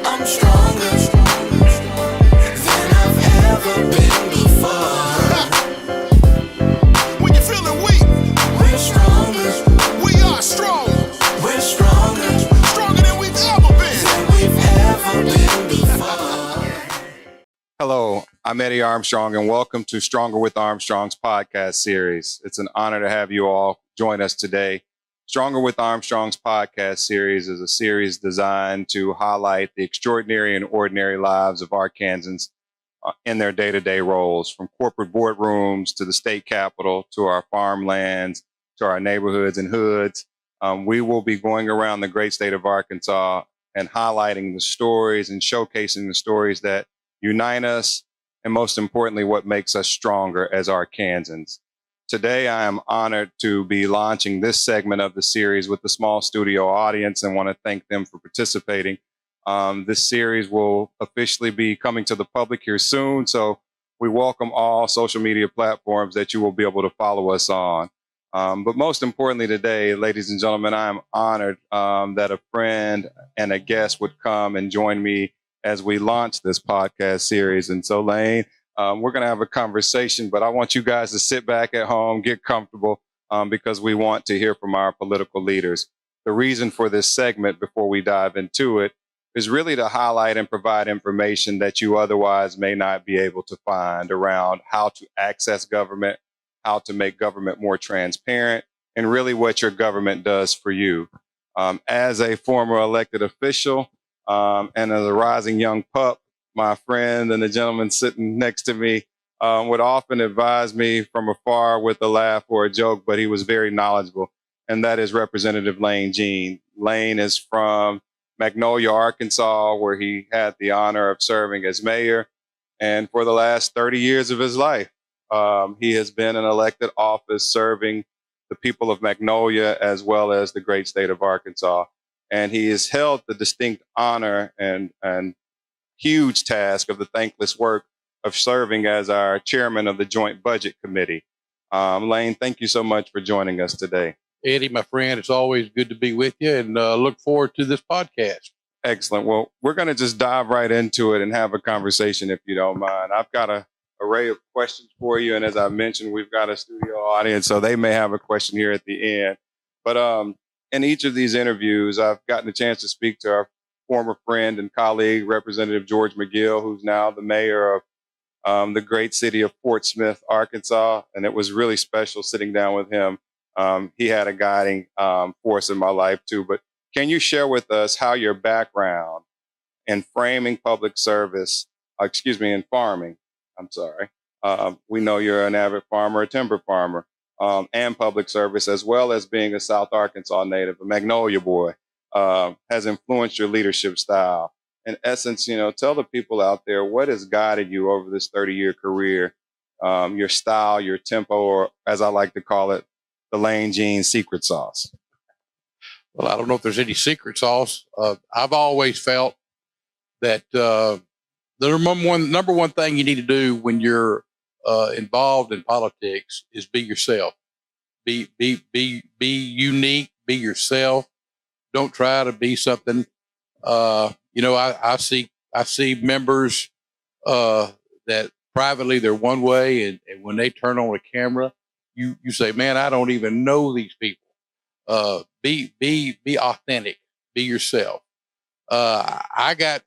I'm stronger than I've ever been before. When you're feeling weak, We're stronger, we are strong. we're stronger Stronger than we've ever been. than we've ever been before. Hello, I'm Eddie Armstrong, and welcome to Stronger with Armstrong's podcast series. It's an honor to have you all join us today. Stronger with Armstrong's podcast series is a series designed to highlight the extraordinary and ordinary lives of Arkansans in their day-to-day roles, from corporate boardrooms to the state capitol to our farmlands to our neighborhoods and hoods. We will be going around the great state of Arkansas and highlighting the stories and showcasing the stories that unite us, and most importantly, what makes us stronger as Arkansans. Today, I am honored to be launching this segment of the series with a small studio audience and want to thank them for participating. This series will officially be coming to the public here soon, so we welcome all social media platforms that you will be able to follow us on. But most importantly today, ladies and gentlemen, I am honored that a friend and a guest would come and join me as we launch this podcast series. And so, Lane, we're going to have a conversation, but I want you guys to sit back at home, get comfortable, because we want to hear from our political leaders. The reason for this segment, before we dive into it, is really to highlight and provide information that you otherwise may not be able to find around how to access government, how to make government more transparent, and really what your government does for you. As a former elected official, and as a rising young pup, my friend and the gentleman sitting next to me would often advise me from afar with a laugh or a joke, but he was very knowledgeable, and that is Representative Lane Jean. Lane is from Magnolia, Arkansas, where he had the honor of serving as mayor. And for the last 30 years of his life, he has been in elected office serving the people of Magnolia as well as the great state of Arkansas. And he has held the distinct honor and huge task of the thankless work of serving as our chairman of the Joint Budget Committee. Lane, thank you so much for joining us today. Eddie, my friend, it's always good to be with you, and look forward to this podcast. Excellent. Well, we're going to just dive right into it and have a conversation, if you don't mind. I've got an array of questions for you, and as I mentioned, we've got a studio audience, so they may have a question here at the end. But in each of these interviews, I've gotten a chance to speak to our former friend and colleague, Representative George McGill, who's now the mayor of the great city of Fort Smith, Arkansas. And it was really special sitting down with him. He had a guiding force in my life, too. But can you share with us how your background in framing public service, in farming, we know you're an avid farmer, a timber farmer, and public service, as well as being a South Arkansas native, a Magnolia boy, has influenced your leadership style. In essence, tell the people out there what has guided you over this 30-year career, your style, your tempo, or as I like to call it, the Lane Jean secret sauce. Well, I don't know if there's any secret sauce. I've always felt that the number one thing you need to do when you're involved in politics is be yourself. Be unique. Be yourself. Don't try to be something. I see members that privately they're one way, and when they turn on a camera, you say, "Man, I don't even know these people." Be authentic. Be yourself. I got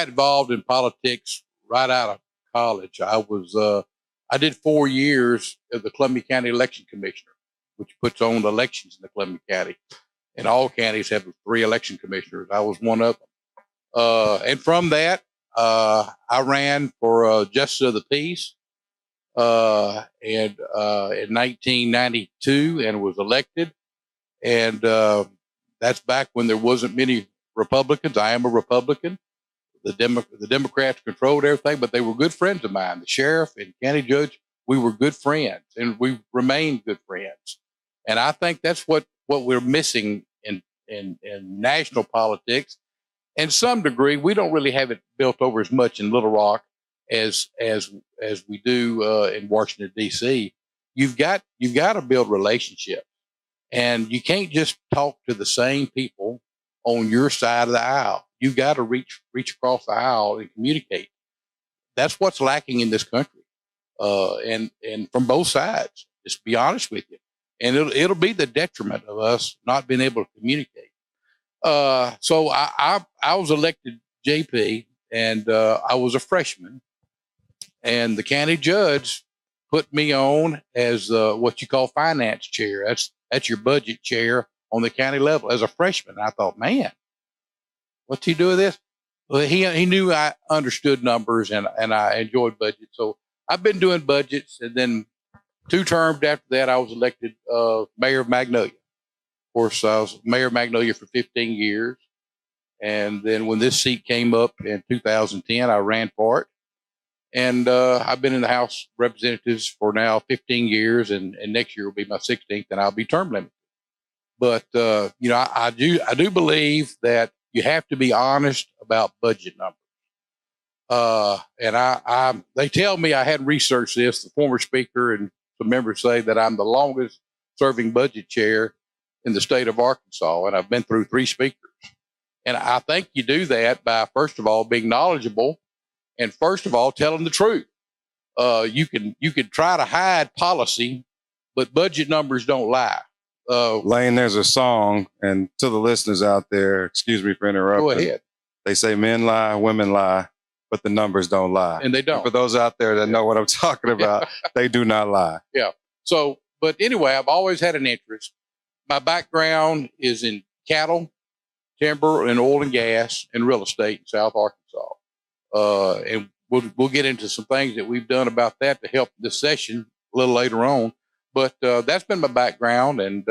involved in politics right out of college. I did 4 years as the Columbia County Election Commissioner, which puts on the elections in the Columbia County. And all counties have 3 election commissioners. I was one of them. And from that, I ran for Justice of the Peace in 1992 and was elected. And that's back when there wasn't many Republicans. I am a Republican. The Democrats controlled everything, but they were good friends of mine. The sheriff and county judge, we were good friends, and we remained good friends. And I think that's what we're missing in national politics. And some degree, we don't really have it built over as much in Little Rock as we do in Washington, D.C. You've got to build relationships, and you can't just talk to the same people on your side of the aisle. you've got to reach across the aisle and communicate. That's what's lacking in this country, and from both sides. Just to be honest with you, and it'll be the detriment of us not being able to communicate. So I was elected JP, and I was a freshman, and the county judge put me on as what you call finance chair. That's your budget chair on the county level as a freshman. I thought, man, what's he do with this? Well, he knew I understood numbers and I enjoyed budgets. So I've been doing budgets, and then 2 terms after that, I was elected mayor of Magnolia. Of course, I was mayor of Magnolia for 15 years. And then when this seat came up in 2010, I ran for it. And I've been in the House of Representatives for now 15 years, and next year will be my 16th, and I'll be term limited. But I do believe that you have to be honest about budget numbers. And they tell me, I hadn't researched this. The former speaker and some members say that I'm the longest serving budget chair in the state of Arkansas, and I've been through 3 speakers. And I think you do that by, first of all, being knowledgeable, and first of all, telling the truth. You can try to hide policy, but budget numbers don't lie. Lane, there's a song, and to the listeners out there, excuse me for interrupting. Go ahead. They say men lie, women lie, but the numbers don't lie. And they don't. And for those out there that know what I'm talking about, they do not lie. Yeah. So, but anyway, I've always had an interest. My background is in cattle, timber, and oil and gas, and real estate in South Arkansas. And we'll get into some things that we've done about that to help this session a little later on. But that's been my background, and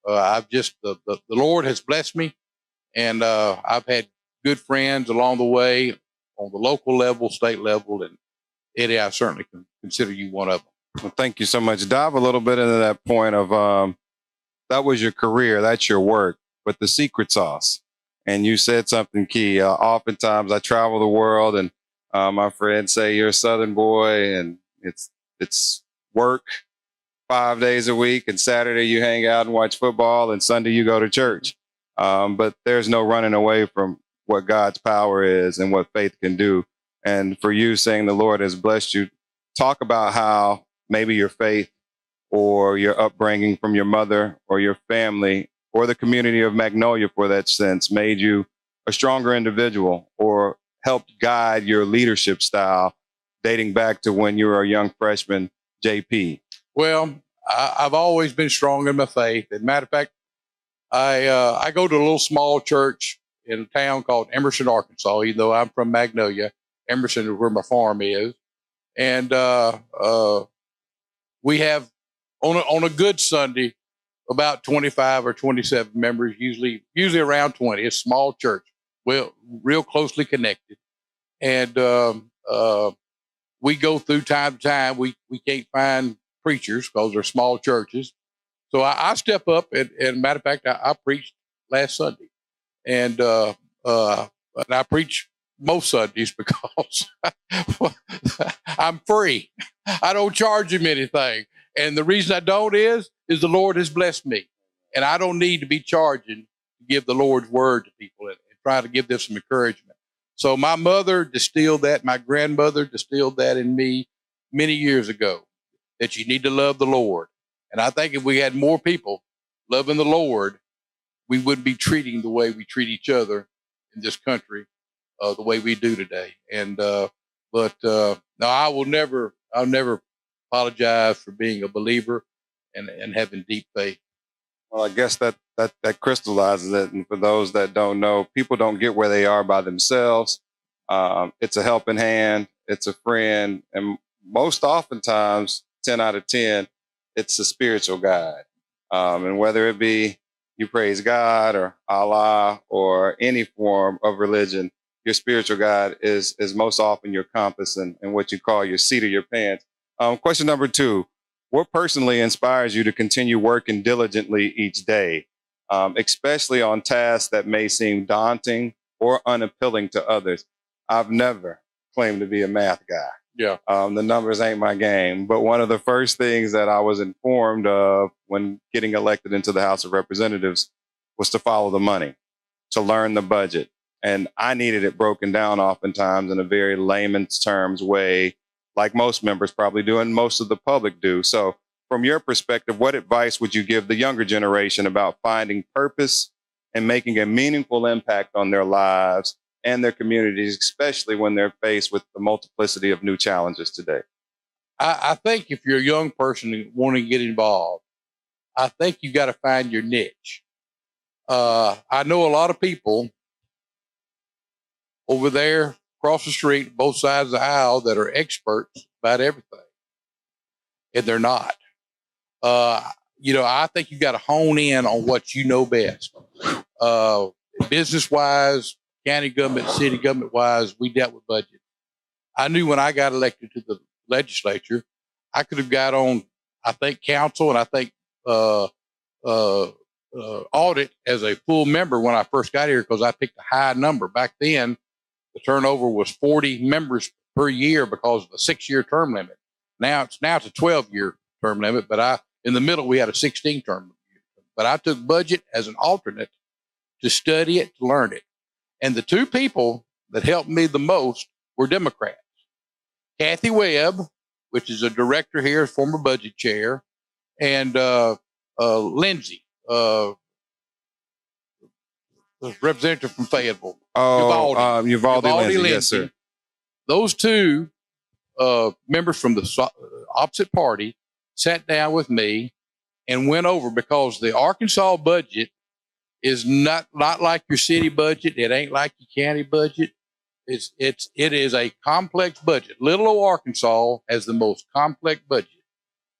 I've just the Lord has blessed me, and I've had good friends along the way on the local level, state level, and Eddie, I certainly can consider you one of them. Well, thank you so much. Dive a little bit into that point of that was your career, that's your work, but the secret sauce. And you said something key. Oftentimes I travel the world, and my friends say you're a Southern boy, and it's work 5 days a week, and Saturday you hang out and watch football, and Sunday you go to church. But there's no running away from what God's power is and what faith can do. And for you saying the Lord has blessed you, talk about how maybe your faith or your upbringing from your mother or your family or the community of Magnolia, for that sense, made you a stronger individual or helped guide your leadership style dating back to when you were a young freshman, JP. Well, I've always been strong in my faith. As a matter of fact, I go to a little small church in a town called Emerson, Arkansas. Even though I'm from Magnolia, Emerson is where my farm is, and we have on a good Sunday about 25 or 27 members, usually around 20. It's a small church, well, real closely connected, and we go through time to time. We can't find preachers because they're small churches. So I step up, and matter of fact, I preached last Sunday, and I preach most Sundays because I'm free. I don't charge him anything, and the reason I don't is the Lord has blessed me, and I don't need to be charging to give the Lord's word to people and try to give them some encouragement. So my mother distilled that, my grandmother distilled that in me many years ago, that you need to love the Lord. And I think if we had more people loving the Lord, we wouldn't be treating the way we treat each other in this country, the way we do today. And but no, I'll never apologize for being a believer and having deep faith. Well, I guess that crystallizes it. And for those that don't know, people don't get where they are by themselves. It's a helping hand. It's a friend. And most oftentimes, 10 out of 10, it's a spiritual guide. And whether it be you praise God or Allah or any form of religion, your spiritual guide is most often your compass and what you call your seat of your pants. Question number 2, what personally inspires you to continue working diligently each day, especially on tasks that may seem daunting or unappealing to others? I've never claimed to be a math guy. Yeah. The numbers ain't my game. But one of the first things that I was informed of when getting elected into the House of Representatives was to follow the money, to learn the budget. And I needed it broken down oftentimes in a very layman's terms way, like most members probably do and most of the public do. So from your perspective, what advice would you give the younger generation about finding purpose and making a meaningful impact on their lives and their communities, especially when they're faced with the multiplicity of new challenges today? I think if you're a young person wanting to get involved, I think you got to find your niche. I know a lot of people over there across the street, both sides of the aisle, that are experts about everything, and they're not. I think you got to hone in on what you know best. Business wise, county government, city government wise, we dealt with budget. I knew when I got elected to the legislature, I could have got on, I think, council and I think audit as a full member when I first got here because I picked a high number. Back then, the turnover was 40 members per year because of a 6-year term limit. Now it's a 12-year term limit, but in the middle we had a 16-term limit. But I took budget as an alternate to study it, to learn it. And the two people that helped me the most were Democrats. Kathy Webb, which is a director here, former budget chair, and Lindsay, representative from Fayetteville. Uvalde Lindsay. Yes, sir. Those two members from the opposite party sat down with me and went over, because the Arkansas budget is not like your city budget. It ain't like your county budget. It is a complex budget. Little old Arkansas has the most complex budget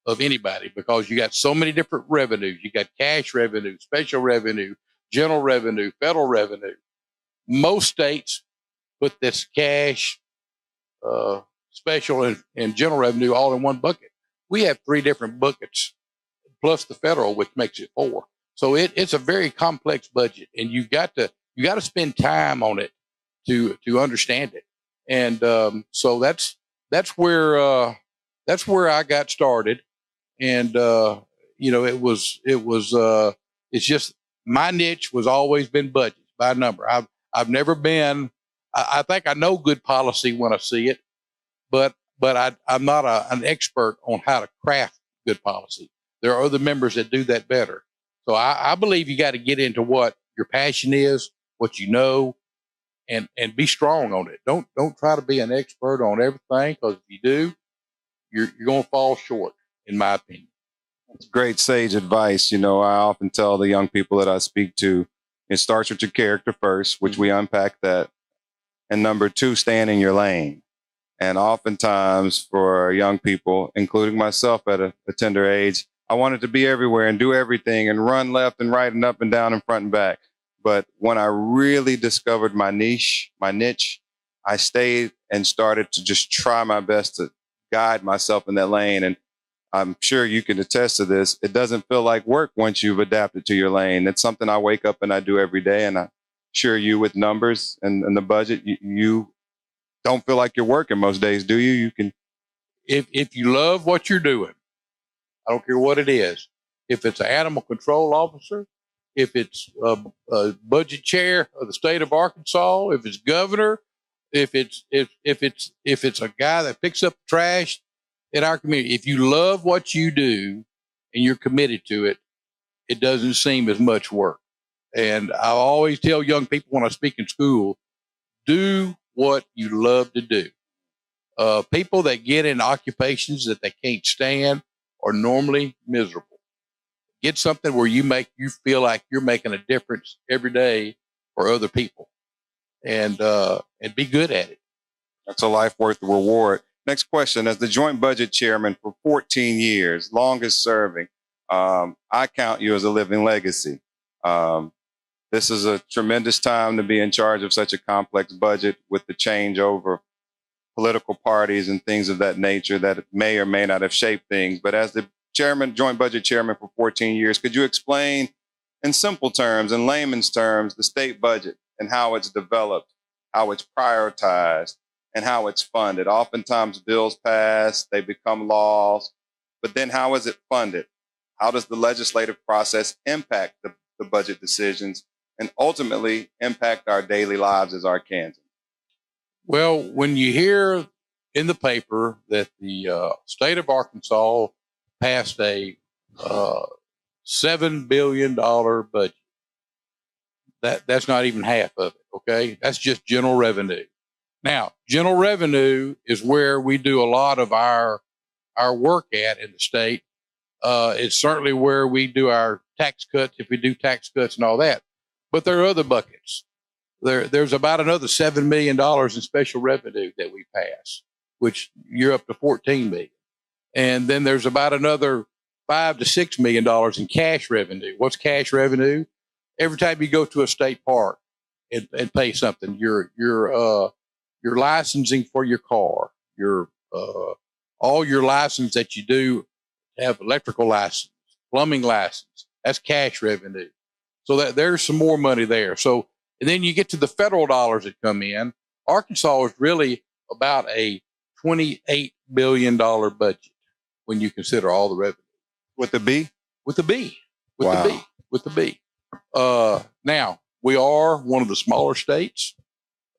of anybody because you got so many different revenues. You got cash revenue, special revenue, general revenue, federal revenue. Most states put this cash, special, and general revenue all in one bucket. We have 3 different buckets plus the federal, which makes it 4. So it's a very complex budget, and you got to spend time on it to understand it. And so that's where I got started. And it's just my niche was always been budgets by number. I've never been. I think I know good policy when I see it, but I'm not an expert on how to craft good policy. There are other members that do that better. So I believe you got to get into what your passion is, what you know, and be strong on it. Don't try to be an expert on everything, because if you do, you're going to fall short, in my opinion. That's great sage advice. I often tell the young people that I speak to, it starts with your character first, which we unpack that. And number 2, staying in your lane. And oftentimes for young people, including myself at a tender age, I wanted to be everywhere and do everything and run left and right and up and down and front and back. But when I really discovered my niche, I stayed and started to just try my best to guide myself in that lane. And I'm sure you can attest to this. It doesn't feel like work once you've adapted to your lane. It's something I wake up and I do every day. And I'm sure you, with numbers and the budget, you don't feel like you're working most days, do you? You can. If you love what you're doing, I don't care what it is. If it's an animal control officer, if it's a budget chair of the state of Arkansas, if it's governor, if it's a guy that picks up trash in our community, if you love what you do and you're committed to it, it doesn't seem as much work. And I always tell young people when I speak in school, do what you love to do. People that get in occupations that they can't stand are normally miserable. Get something where you feel like you're making a difference every day for other people, and be good at it. That's a life worth the reward. Next question. As the joint budget chairman for 14 years, longest serving, I count you as a living legacy. This is a tremendous time to be in charge of such a complex budget with the changeover political parties and things of that nature that may or may not have shaped things. But as the joint budget chairman for 14 years, could you explain in simple terms, in layman's terms, the state budget and how it's developed, how it's prioritized, and how it's funded? Oftentimes bills pass, they become laws, but then how is it funded? How does the legislative process impact the budget decisions? and ultimately impact our daily lives as Arkansans? Well, when you hear in the paper that the state of Arkansas passed a $7 billion budget, that's not even half of it. Okay, that's just general revenue. Now, general revenue is where we do a lot of our work at in the state. It's certainly where we do our tax cuts, if we do tax cuts and all that. But there are other buckets. There's about another $7 million in special revenue that we pass, which you're up to $14 million. And then there's about another $5 to $6 million in cash revenue. What's cash revenue? Every time you go to a state park and pay something, you're licensing for your car, all your license that you do have electrical license, plumbing license. That's cash revenue. So that there's some more money there. So, and then you get to the federal dollars that come in. Arkansas is really about a $28 billion budget when you consider all the revenue. With the B? With the B. With Wow. the B. With the B. Now, we are one of the smaller states.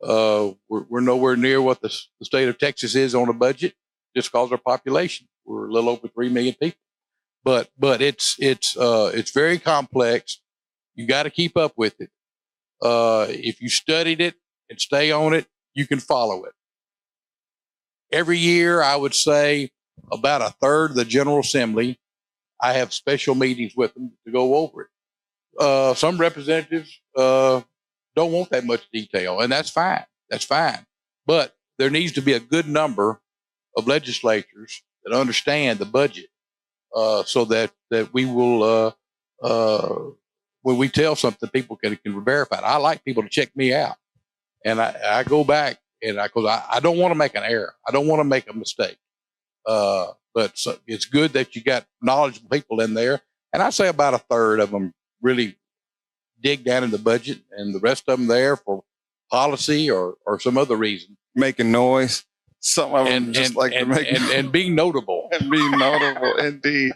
We're nowhere near what the state of Texas is on a budget, just because of our population. We're a little over 3 million people. But it's very complex. You got to keep up with it. If you studied it and stay on it, you can follow it. Every year, I would say about a third of the General Assembly, I have special meetings with them to go over it. Some representatives don't want that much detail, and that's fine. That's fine. But there needs to be a good number of legislators that understand the budget, so that we will, when we tell something, people can verify it. I like people to check me out, and I go back and because I don't want to make an error. I don't want to make a mistake. But it's good that you got knowledgeable people in there, and I say about a third of them really dig down in the budget, and the rest of them there for policy or some other reason. Making noise. Some of them just like to make and being notable. and being notable indeed.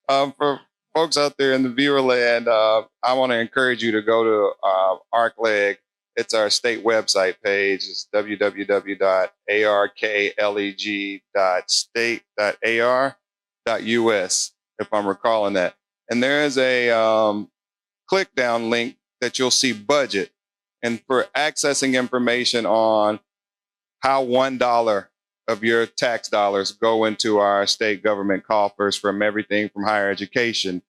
For folks out there in the viewer land, I want to encourage you to go to ArcLeg. It's our state website page. It's www.arkleg.state.ar.us, if I'm recalling that. And there is a click down link that you'll see budget. And for accessing information on how $1 of your tax dollars go into our state government coffers, from everything from higher education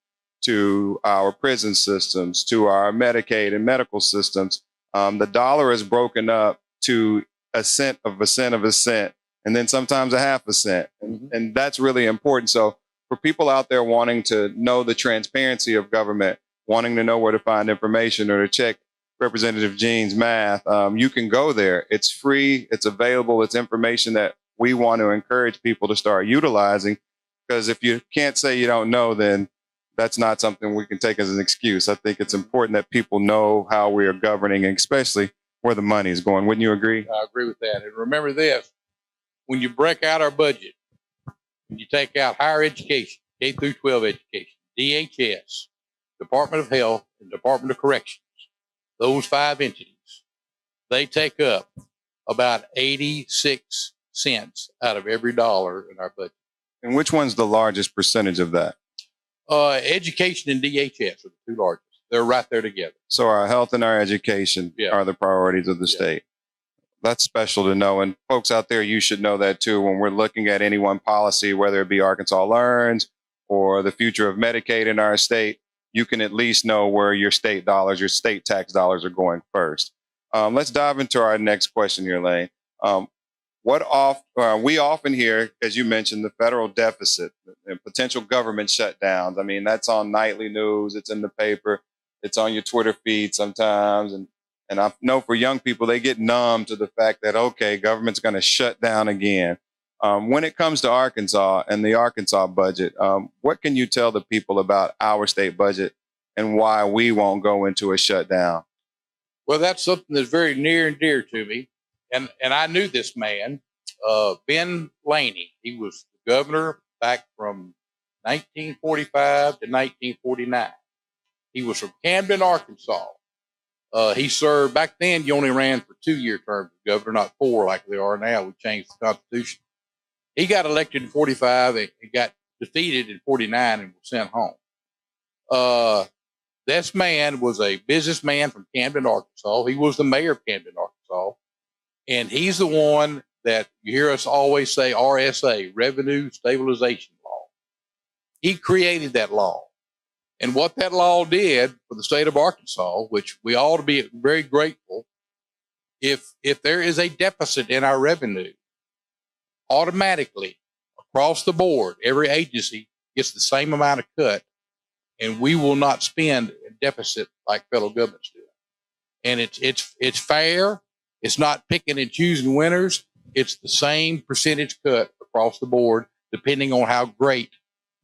to our prison systems to our Medicaid and medical systems. The dollar is broken up to a cent of a cent of a cent, and then sometimes a half a cent. And that's really important. So for people out there wanting to know the transparency of government, wanting to know where to find information or to check Representative Jean's math, you can go there. It's free. It's available. It's information that we want to encourage people to start utilizing, because if you can't say you don't know, then that's not something we can take as an excuse. I think it's important that people know how we are governing, and especially where the money is going. Wouldn't you agree? I agree with that. And remember this, when you break out our budget, when you take out higher education, K through 12 education, DHS, Department of Health, and Department of Corrections, those 5 entities, they take up about 86 cents out of every dollar in our budget. And which one's the largest percentage of that? Education and DHS are the 2 largest. They're right there together. So our health and our education Yeah. are the priorities of the state. That's special to know. And folks out there, you should know that too. When we're looking at any one policy, whether it be Arkansas Learns or the future of Medicaid in our state, you can at least know where your state dollars, your state tax dollars are going first. Let's dive into our next question here, Lane. We often hear, as you mentioned, the federal deficit and potential government shutdowns. I mean, that's on nightly news. It's in the paper. It's on your Twitter feed sometimes. And I know for young people, they get numb to the fact that, okay, government's going to shut down again. When it comes to Arkansas and the Arkansas budget, what can you tell the people about our state budget and why we won't go into a shutdown? Well, that's something that's very near and dear to me. And I knew this man, Ben Laney. He was the governor back from 1945 to 1949. He was from Camden, Arkansas. He served, back then you only ran for 2-year terms as governor, not 4 like they are now. We changed the Constitution. He got elected in 45 and got defeated in 49 and was sent home. This man was a businessman from Camden, Arkansas. He was the mayor of Camden, Arkansas. And he's the one that you hear us always say RSA, Revenue Stabilization Law. He created that law. And what that law did for the state of Arkansas, which we ought to be very grateful, if there is a deficit in our revenue, automatically across the board, every agency gets the same amount of cut, and we will not spend a deficit like federal governments do. And it's fair. It's not picking and choosing winners. It's the same percentage cut across the board, depending on how great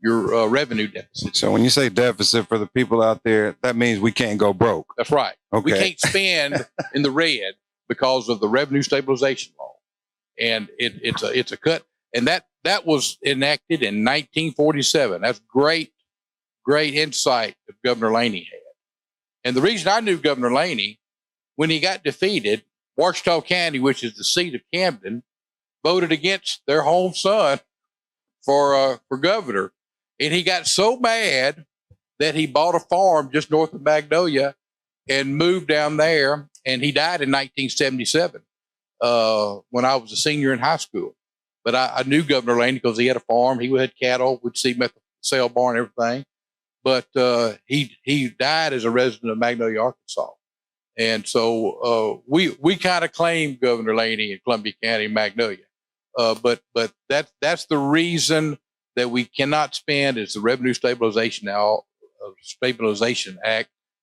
your revenue deficit. So when you say deficit for the people out there, that means we can't go broke. That's right. Okay. We can't spend in the red because of the revenue stabilization law, and it's a cut. And that was enacted in 1947. That's great insight that Governor Laney had. And the reason I knew Governor Laney, when he got defeated, Ouachita County, which is the seat of Camden, voted against their home son for governor. And he got so mad that he bought a farm just north of Magnolia and moved down there. And he died in 1977 when I was a senior in high school. But I knew Governor Laney because he had a farm. He had cattle. We'd see him at the sale barn and everything. But he died as a resident of Magnolia, Arkansas. And so we kind of claim Governor Laney in Columbia County, Magnolia. But that's the reason that we cannot spend is the Revenue Stabilization Act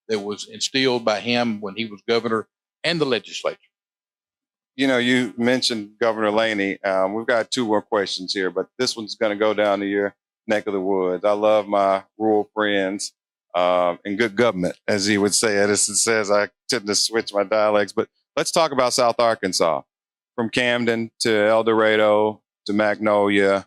that was instilled by him when he was governor and the legislature. You know, you mentioned Governor Laney. We've got 2 more questions here, but this one's going to go down to your neck of the woods. I love my rural friends and good government, as he would say. Edison says I tend to switch my dialects, but let's talk about South Arkansas, from Camden to El Dorado to Magnolia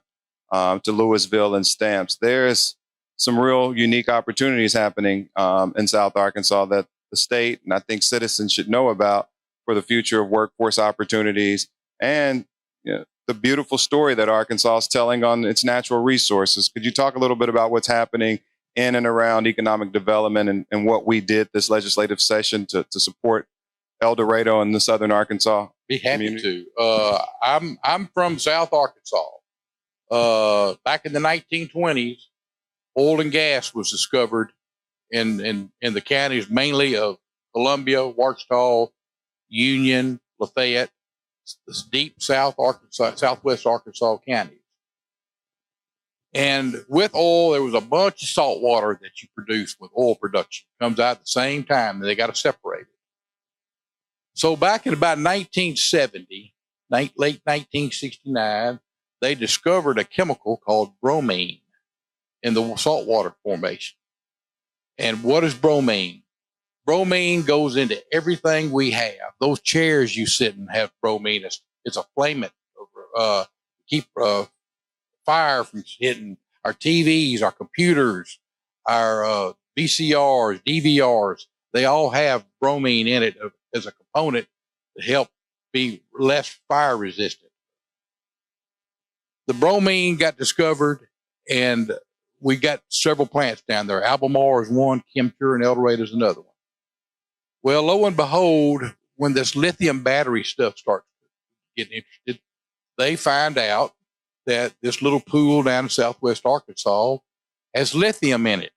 to Louisville and Stamps. There's some real unique opportunities happening in South Arkansas that the state and I think citizens should know about for the future of workforce opportunities and the beautiful story that Arkansas is telling on its natural resources. Could you talk a little bit about what's happening in and around economic development and what we did this legislative session to support El Dorado and the Southern Arkansas Be happy community? to. I'm from South Arkansas. Back in the 1920s, oil and gas was discovered in the counties mainly of Columbia, Ouachita, Union, Lafayette, this deep southwest Arkansas counties. And with oil, there was a bunch of salt water that you produce with oil production. It comes out at the same time, and they got to separate it. So back in about 1970, late 1969, they discovered a chemical called bromine in the saltwater formation. And what is bromine? Bromine goes into everything we have. Those chairs you sit in have bromine. It's a flamant, keep fire from hitting our TVs, our computers, our VCRs, DVRs. They all have bromine in it as a component to help be less fire resistant. The bromine got discovered, and we got several plants down there. Albemarle is one, Chemture and El Dorado is another one. Well, lo and behold, when this lithium battery stuff starts getting interested, they find out that this little pool down in southwest Arkansas has lithium in it.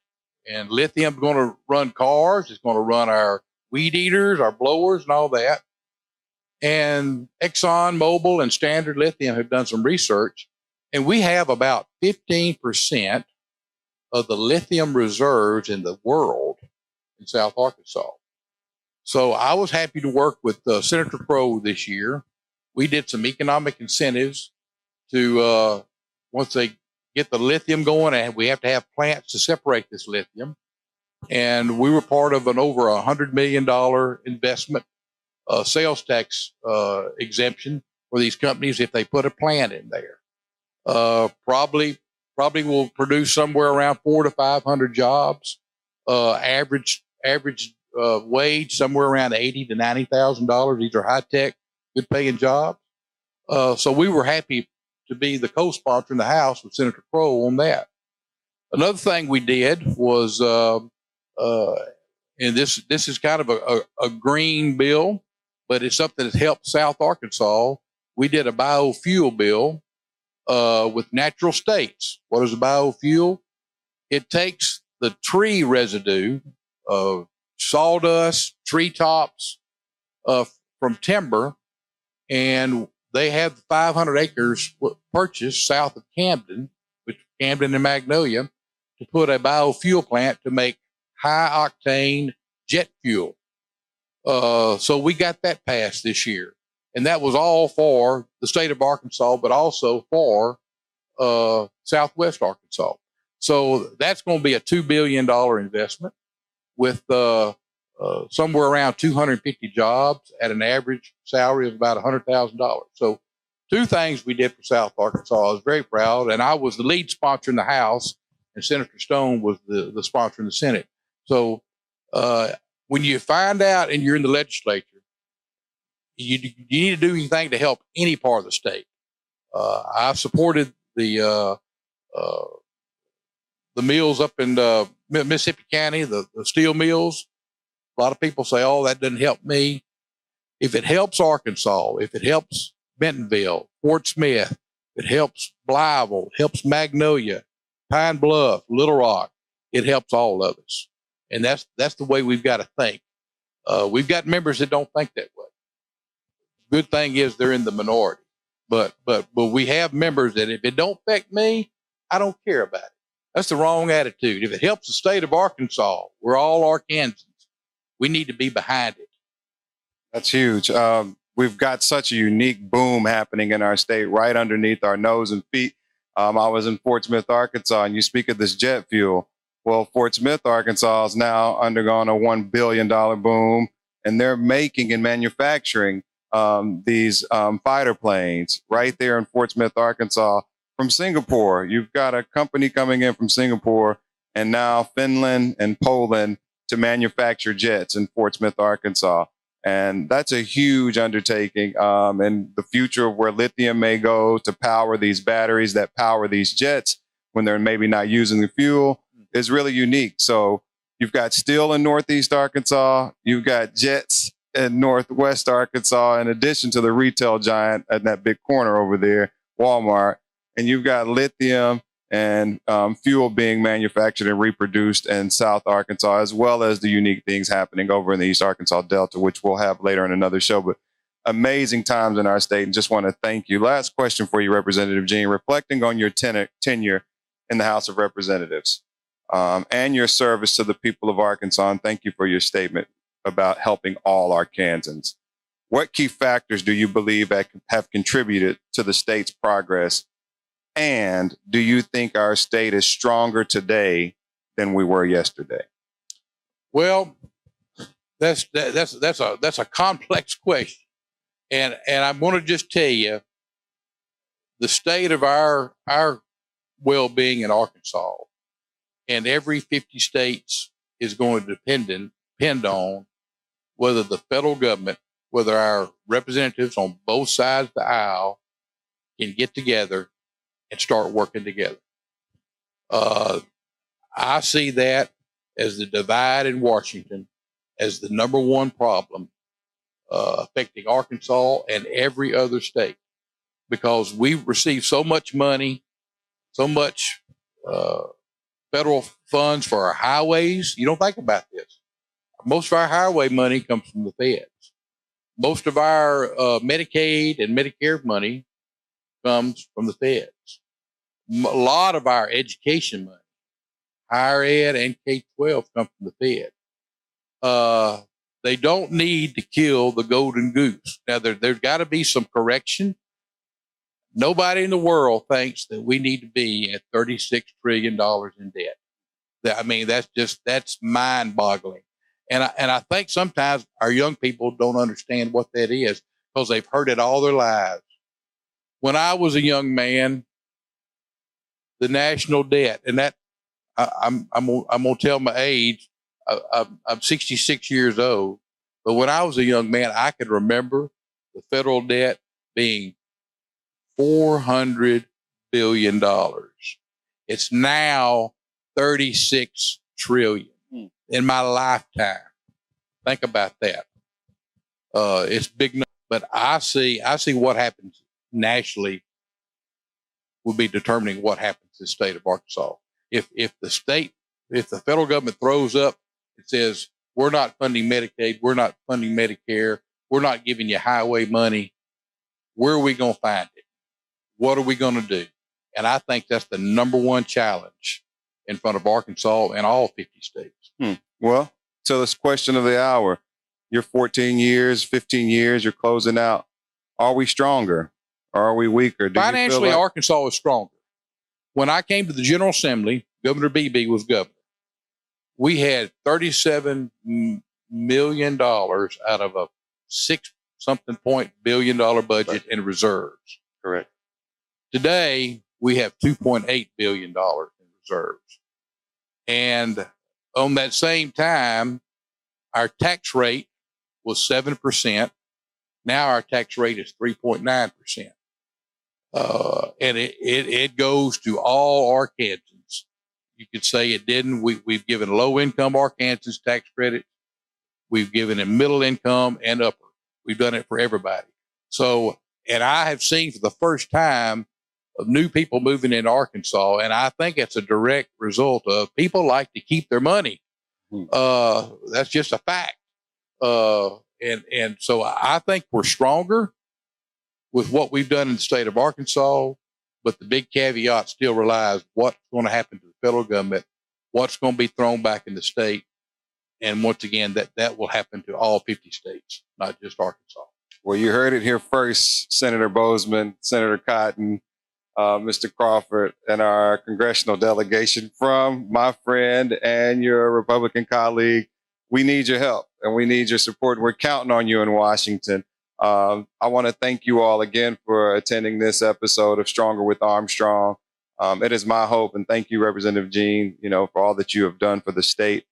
And lithium is going to run cars, it's going to run our weed eaters, our blowers, and all that. And Exxon Mobil and Standard Lithium have done some research, and we have about 15% of the lithium reserves in the world in South Arkansas. So I was happy to work with Senator Crow this year. We did some economic incentives to, once they get the lithium going, and we have to have plants to separate this lithium. And we were part of an over $100 million investment sales tax exemption for these companies if they put a plant in there. Probably will produce somewhere around 400 to 500 jobs. Average wage somewhere around $80,000 to $90,000. These are high tech, good paying jobs. So we were happy to be the co-sponsor in the House with Senator Crow on that. Another thing we did was, and this is kind of a green bill, but it's something that helped South Arkansas. We did a biofuel bill with natural states. What is a biofuel? It takes the tree residue of sawdust, treetops from timber, and they have 500 acres purchased south of Camden, which Camden and Magnolia, to put a biofuel plant to make high octane jet fuel. So we got that passed this year. And that was all for the state of Arkansas, but also for Southwest Arkansas. So that's going to be a $2 billion investment with somewhere around 250 jobs at an average salary of about $100,000. So two things we did for South Arkansas. I was very proud, and I was the lead sponsor in the House, and Senator Stone was the sponsor in the Senate. So when you find out and you're in the legislature, you need to do anything to help any part of the state. I supported the mills up in Mississippi County, the steel mills. A lot of people say, oh, that doesn't help me. If it helps Arkansas, if it helps Bentonville, Fort Smith, it helps Blytheville, helps Magnolia, Pine Bluff, Little Rock, it helps all of us. And that's the way we've got to think. We've got members that don't think that way. Good thing is they're in the minority. But we have members that if it don't affect me, I don't care about it. That's the wrong attitude. If it helps the state of Arkansas, we're all Arkansans. We need to be behind it. That's huge. We've got such a unique boom happening in our state right underneath our nose and feet. I was in Fort Smith, Arkansas, and you speak of this jet fuel. Well, Fort Smith, Arkansas has now undergone a $1 billion boom, and they're making and manufacturing these fighter planes right there in Fort Smith, Arkansas from Singapore. You've got a company coming in from Singapore and now Finland and Poland to manufacture jets in Fort Smith, Arkansas. And that's a huge undertaking. And the future of where lithium may go to power these batteries that power these jets when they're maybe not using the fuel is really unique. So you've got steel in Northeast Arkansas. You've got jets in Northwest Arkansas, in addition to the retail giant at that big corner over there, Walmart. And you've got lithium and fuel being manufactured and reproduced in South Arkansas, as well as the unique things happening over in the East Arkansas Delta, which we'll have later in another show. But amazing times in our state, and just want to thank you. Last question for you, Representative Jean. Reflecting on your tenure in the House of Representatives and your service to the people of Arkansas, and thank you for your statement about helping all Arkansans. What key factors do you believe have contributed to the state's progress? And do you think our state is stronger today than we were yesterday? Well, that's a complex question, and I'm going to just tell you the state of our well-being in Arkansas, and every 50 states is going to depend on whether the federal government, whether our representatives on both sides of the aisle can get together and start working together. I see that as the divide in Washington as the number one problem affecting Arkansas and every other state, because we receive so much money, so much federal funds for our highways. You don't think about this. Most of our highway money comes from the feds. Most of our Medicaid and Medicare money comes from the feds. A lot of our education money, higher ed and K-12, come from the fed. They don't need to kill the golden goose. Now, there's got to be some correction. Nobody in the world thinks that we need to be at $36 trillion in debt. I mean, that's mind-boggling. And I think sometimes our young people don't understand what that is because they've heard it all their lives. When I was a young man, the national debt, and that I'm gonna tell my age. I'm 66 years old, but when I was a young man, I could remember the federal debt being $400 billion. It's now 36 trillion in my lifetime. Think about that. It's big, but I see what happens nationally will be determining what happens in the state of Arkansas. If the federal government throws up, it says, we're not funding Medicaid, we're not funding Medicare, we're not giving you highway money, where are we going to find it? What are we going to do? And I think that's the number one challenge in front of Arkansas and all 50 states. Well, so this question of the hour, you're 14 years, 15 years, you're closing out. Are we stronger or are we weaker? Financially, Arkansas is stronger. When I came to the General Assembly, Governor Beebe was governor. We had $37 million out of a $6 billion budget in reserves. Correct. Today, we have $2.8 billion in reserves. And on that same time, our tax rate was 7%. Now our tax rate is 3.9%. And it goes to all Arkansans. You could say it didn't. We've given low-income Arkansans tax credit. We've given them middle income and upper. We've done it for everybody. So, and I have seen for the first time of new people moving into Arkansas, and I think it's a direct result of people like to keep their money. That's just a fact. And so I think we're stronger with what we've done in the state of Arkansas, but the big caveat still relies what's going to happen to the federal government, what's going to be thrown back in the state. And once again, that will happen to all 50 states, not just Arkansas. Well, you heard it here first, Senator Bozeman, Senator Cotton, Mr. Crawford, and our congressional delegation from my friend and your Republican colleague. We need your help and we need your support. We're counting on you in Washington. I want to thank you all again for attending this episode of Stronger with Armstrong. It is my hope, and thank you, Representative Jean, for all that you have done for the state.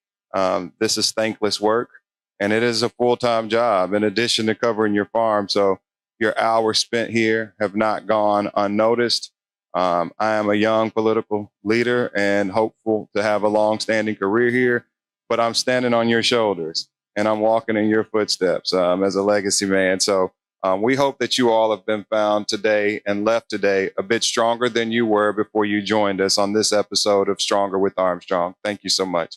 This is thankless work, and it is a full-time job in addition to covering your farm. So your hours spent here have not gone unnoticed. I am a young political leader and hopeful to have a long-standing career here, but I'm standing on your shoulders and I'm walking in your footsteps as a legacy man. So we hope that you all have been found today and left today a bit stronger than you were before you joined us on this episode of Stronger with Armstrong. Thank you so much.